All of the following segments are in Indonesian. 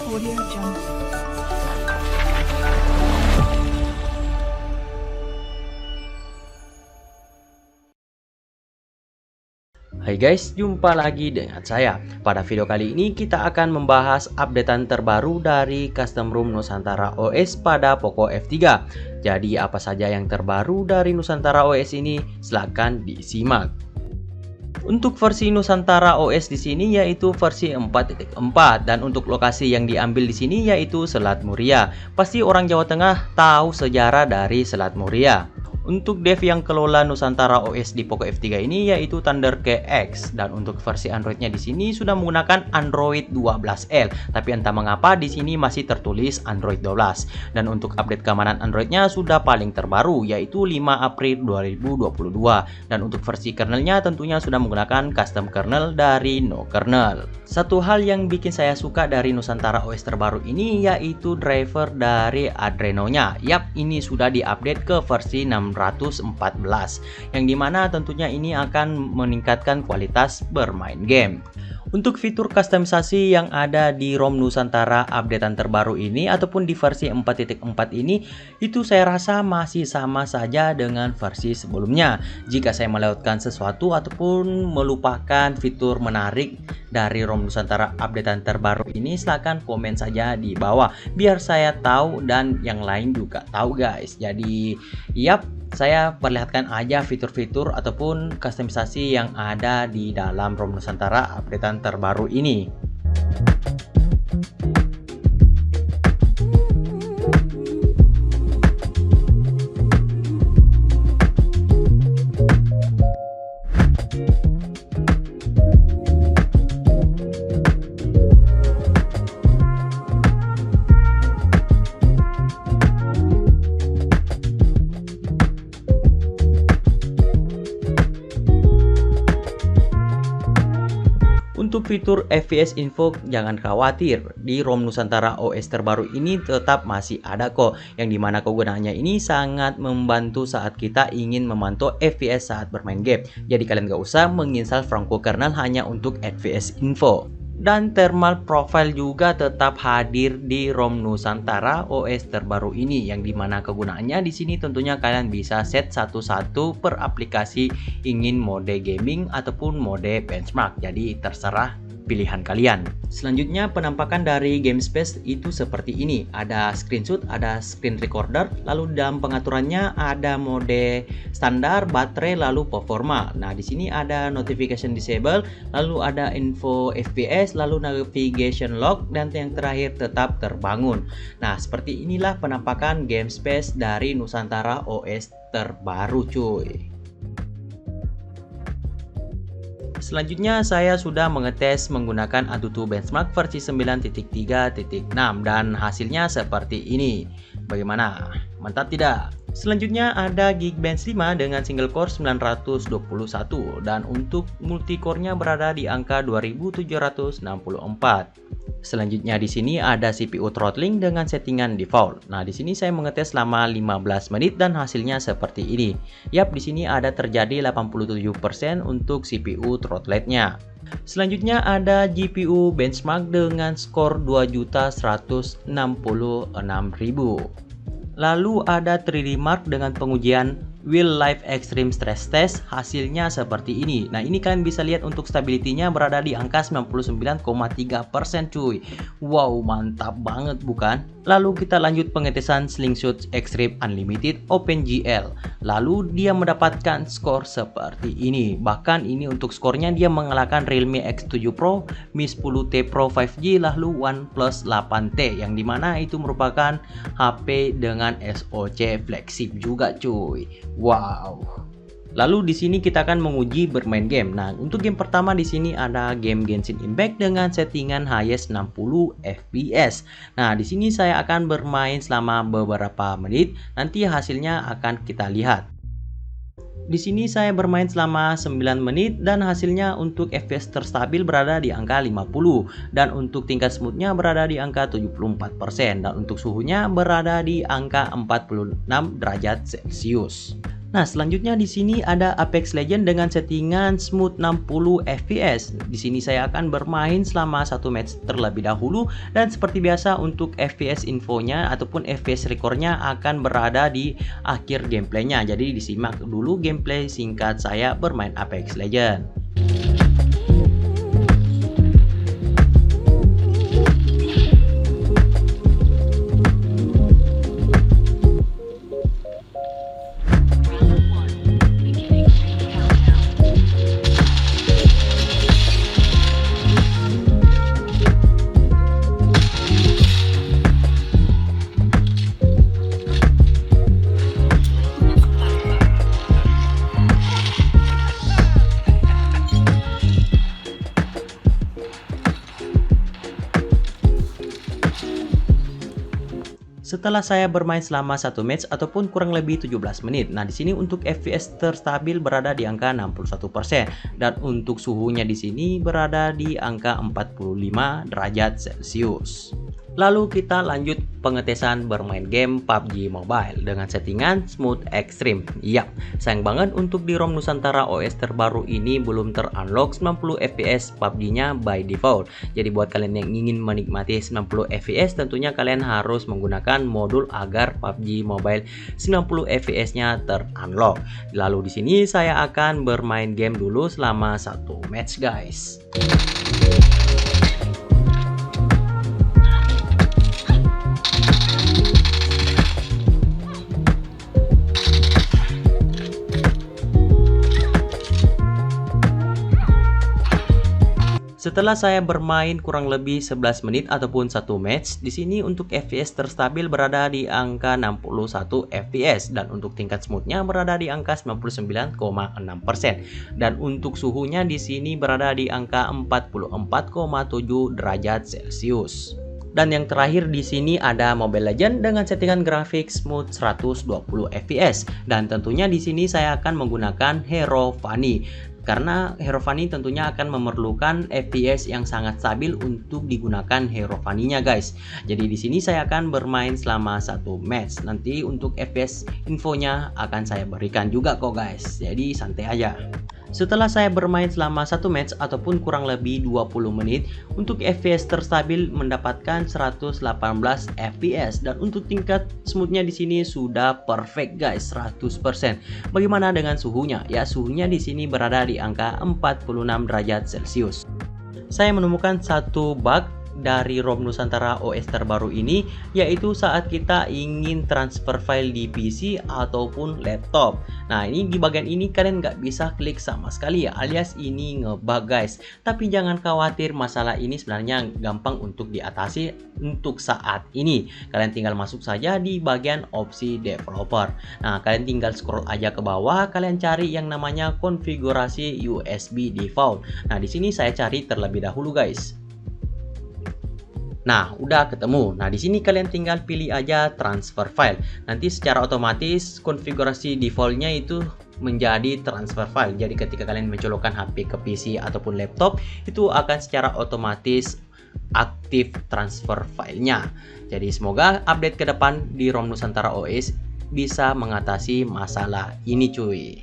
Audio Jungle. Hai guys, jumpa lagi dengan saya. Pada video kali ini kita akan membahas updatean terbaru dari Custom Room Nusantara OS pada Poco F3. Jadi apa saja yang terbaru dari Nusantara OS ini? Silahkan disimak. Untuk versi Nusantara OS di sini yaitu versi 4.4 dan untuk lokasi yang diambil di sini yaitu Selat Muria. Pasti orang Jawa Tengah tahu sejarah dari Selat Muria. Untuk dev yang kelola Nusantara OS di Poco F3 ini yaitu ThunderKX dan untuk versi Androidnya di sini sudah menggunakan Android 12L, tapi entah mengapa di sini masih tertulis Android 12. Dan untuk update keamanan Androidnya sudah paling terbaru yaitu 5 April 2022 dan untuk versi kernelnya tentunya sudah menggunakan custom kernel dari NoKernel. Satu hal yang bikin saya suka dari Nusantara OS terbaru ini yaitu driver dari Adreno-nya. Yap, ini sudah diupdate ke versi 614 yang dimana tentunya ini akan meningkatkan kualitas bermain game. Untuk fitur kustomisasi yang ada di ROM Nusantara updatean terbaru ini ataupun di versi 4.4 ini itu saya rasa masih sama saja dengan versi sebelumnya. Jika saya melewatkan sesuatu ataupun melupakan fitur menarik dari ROM Nusantara updatean terbaru ini, silahkan komen saja di bawah biar saya tahu dan yang lain juga tahu guys. Jadi yap, saya perlihatkan aja fitur-fitur ataupun kustomisasi yang ada di dalam ROM Nusantara updatean terbaru ini. Untuk fitur FPS info jangan khawatir, di ROM Nusantara OS terbaru ini tetap masih ada kok, yang dimana kegunaannya ini sangat membantu saat kita ingin memantau FPS saat bermain game. Jadi kalian gak usah menginstal Franco kernel hanya untuk FPS info. Dan thermal profile juga tetap hadir di ROM Nusantara OS terbaru ini, yang dimana kegunaannya di sini tentunya kalian bisa set satu-satu per aplikasi ingin mode gaming ataupun mode benchmark. Jadi terserah pilihan kalian. Selanjutnya penampakan dari game space itu seperti ini. Ada screenshot, ada screen recorder, lalu dalam pengaturannya ada mode standar, baterai, lalu performa. Nah, di sini ada notification disable, lalu ada info FPS, lalu navigation log, dan yang terakhir tetap terbangun. Nah, seperti inilah penampakan game space dari Nusantara OS terbaru cuy. Selanjutnya saya sudah mengetes menggunakan Antutu Benchmark versi 9.3.6 dan hasilnya seperti ini. Bagaimana? Mantap tidak? Selanjutnya ada Geekbench 5 dengan single core 921 dan untuk multicore-nya berada di angka 2764. Selanjutnya di sini ada CPU throttling dengan settingan default. Nah, di sini saya mengetes selama 15 menit dan hasilnya seperti ini. Yap, di sini ada terjadi 87% untuk CPU throttlednya. Selanjutnya ada GPU benchmark dengan skor 2.166.000. Lalu ada 3D Mark dengan pengujian Real Life Extreme Stress Test, hasilnya seperti ini. Nah, ini kalian bisa lihat untuk stability-nya berada di angka 99,3% cuy. Wow, mantap banget bukan? Lalu kita lanjut pengetesan Slingshot Extreme Unlimited OpenGL. Lalu dia mendapatkan skor seperti ini. Bahkan ini untuk skornya dia mengalahkan Realme X7 Pro, Mi 10T Pro 5G, lalu OnePlus 8T, yang dimana itu merupakan HP dengan SoC flagship juga cuy. Wow. Lalu di sini kita akan menguji bermain game. Nah, untuk game pertama di sini ada game Genshin Impact dengan settingan highest 60 FPS. Nah, di sini saya akan bermain selama beberapa menit. Nanti hasilnya akan kita lihat. Di sini saya bermain selama 9 menit dan hasilnya untuk FPS terstabil berada di angka 50 dan untuk tingkat smoothnya berada di angka 74% dan untuk suhunya berada di angka 46 derajat Celcius. Nah, selanjutnya di sini ada Apex Legends dengan settingan smooth 60 fps. Di sini saya akan bermain selama satu match terlebih dahulu, dan seperti biasa untuk FPS infonya ataupun FPS recordnya akan berada di akhir gameplaynya. Jadi disimak dulu gameplay singkat saya bermain Apex Legends. Setelah saya bermain selama satu match ataupun kurang lebih 17 menit. Nah, di sini untuk FPS terstabil berada di angka 61% dan untuk suhunya di sini berada di angka 45 derajat Celcius. Lalu kita lanjut pengetesan bermain game PUBG Mobile dengan settingan Smooth Extreme. Yap, sayang banget untuk di ROM Nusantara OS terbaru ini belum ter-unlock 90 fps PUBG-nya by default. Jadi buat kalian yang ingin menikmati 90 fps tentunya kalian harus menggunakan modul agar PUBG Mobile 90 fps-nya ter-unlock. Lalu di sini saya akan bermain game dulu selama satu match, guys. Setelah saya bermain kurang lebih 11 menit ataupun satu match, di sini untuk FPS terstabil berada di angka 61 fps dan untuk tingkat smoothnya berada di angka 99,6% dan untuk suhunya di sini berada di angka 44,7 derajat Celcius. Dan yang terakhir di sini ada Mobile Legends dengan settingan grafik smooth 120 fps dan tentunya di sini saya akan menggunakan Hero Fanny. Karena Hero Fanny tentunya akan memerlukan FPS yang sangat stabil untuk digunakan Hero Fanny-nya, guys. Jadi di sini saya akan bermain selama satu match. Nanti untuk FPS infonya akan saya berikan juga kok, guys. Jadi santai aja. Setelah saya bermain selama satu match ataupun kurang lebih 20 menit, untuk FPS terstabil mendapatkan 118 fps dan untuk tingkat smoothnya di sini sudah perfect, guys, 100%. Bagaimana dengan suhunya? Ya, suhunya di sini berada di angka 46 derajat Celcius. Saya menemukan satu bug dari ROM Nusantara OS terbaru ini, yaitu saat kita ingin transfer file di PC ataupun laptop. Nah, ini di bagian ini kalian nggak bisa klik sama sekali ya, alias ini ngebug, guys. Tapi jangan khawatir, masalah ini sebenarnya gampang untuk diatasi untuk saat ini. Kalian tinggal masuk saja di bagian opsi developer. Nah, kalian tinggal scroll aja ke bawah, kalian cari yang namanya konfigurasi USB default. Nah, di sini saya cari terlebih dahulu, guys. Nah, udah ketemu. Nah, di sini kalian tinggal pilih aja transfer file. Nanti secara otomatis konfigurasi defaultnya itu menjadi transfer file. Jadi ketika kalian mencolokkan HP ke PC ataupun laptop, itu akan secara otomatis aktif transfer filenya. Jadi semoga update ke depan di ROM Nusantara OS bisa mengatasi masalah ini, cuy.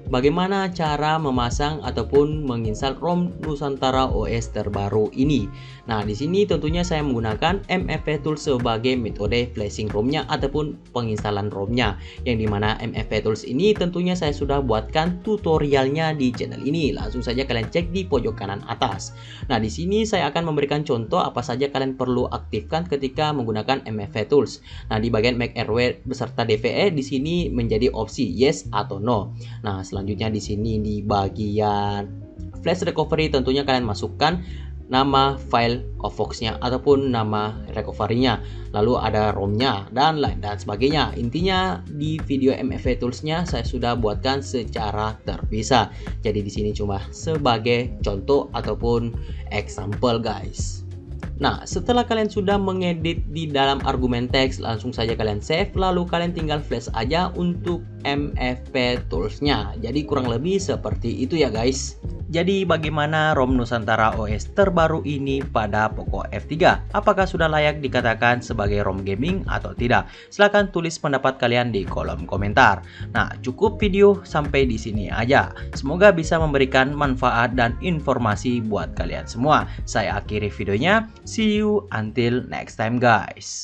Bagaimana cara memasang ataupun menginstal ROM Nusantara OS terbaru ini? Nah, di sini tentunya saya menggunakan MFV Tools sebagai metode flashing ROM-nya ataupun penginstalan ROM-nya. Yang dimana MFV Tools ini tentunya saya sudah buatkan tutorialnya di channel ini. Langsung saja kalian cek di pojok kanan atas. Nah, di sini saya akan memberikan contoh apa saja kalian perlu aktifkan ketika menggunakan MFV Tools. Nah, di bagian Make Airware beserta DVE di sini menjadi opsi yes atau no. Nah, selanjutnya di sini di bagian flash recovery tentunya kalian masukkan nama file Ovox-nya ataupun nama recovery-nya, lalu ada ROM-nya dan lain dan sebagainya. Intinya di video MFV Tools-nya saya sudah buatkan secara terpisah. Jadi di sini cuma sebagai contoh ataupun example, guys. Nah, setelah kalian sudah mengedit di dalam argumen teks, langsung saja kalian save, lalu kalian tinggal flash aja untuk MFV Tools-nya. Jadi kurang lebih seperti itu ya, guys. Jadi bagaimana ROM Nusantara OS terbaru ini pada Poco F3? Apakah sudah layak dikatakan sebagai ROM gaming atau tidak? Silahkan tulis pendapat kalian di kolom komentar. Nah, cukup video sampai di sini aja. Semoga bisa memberikan manfaat dan informasi buat kalian semua. Saya akhiri videonya. See you until next time guys.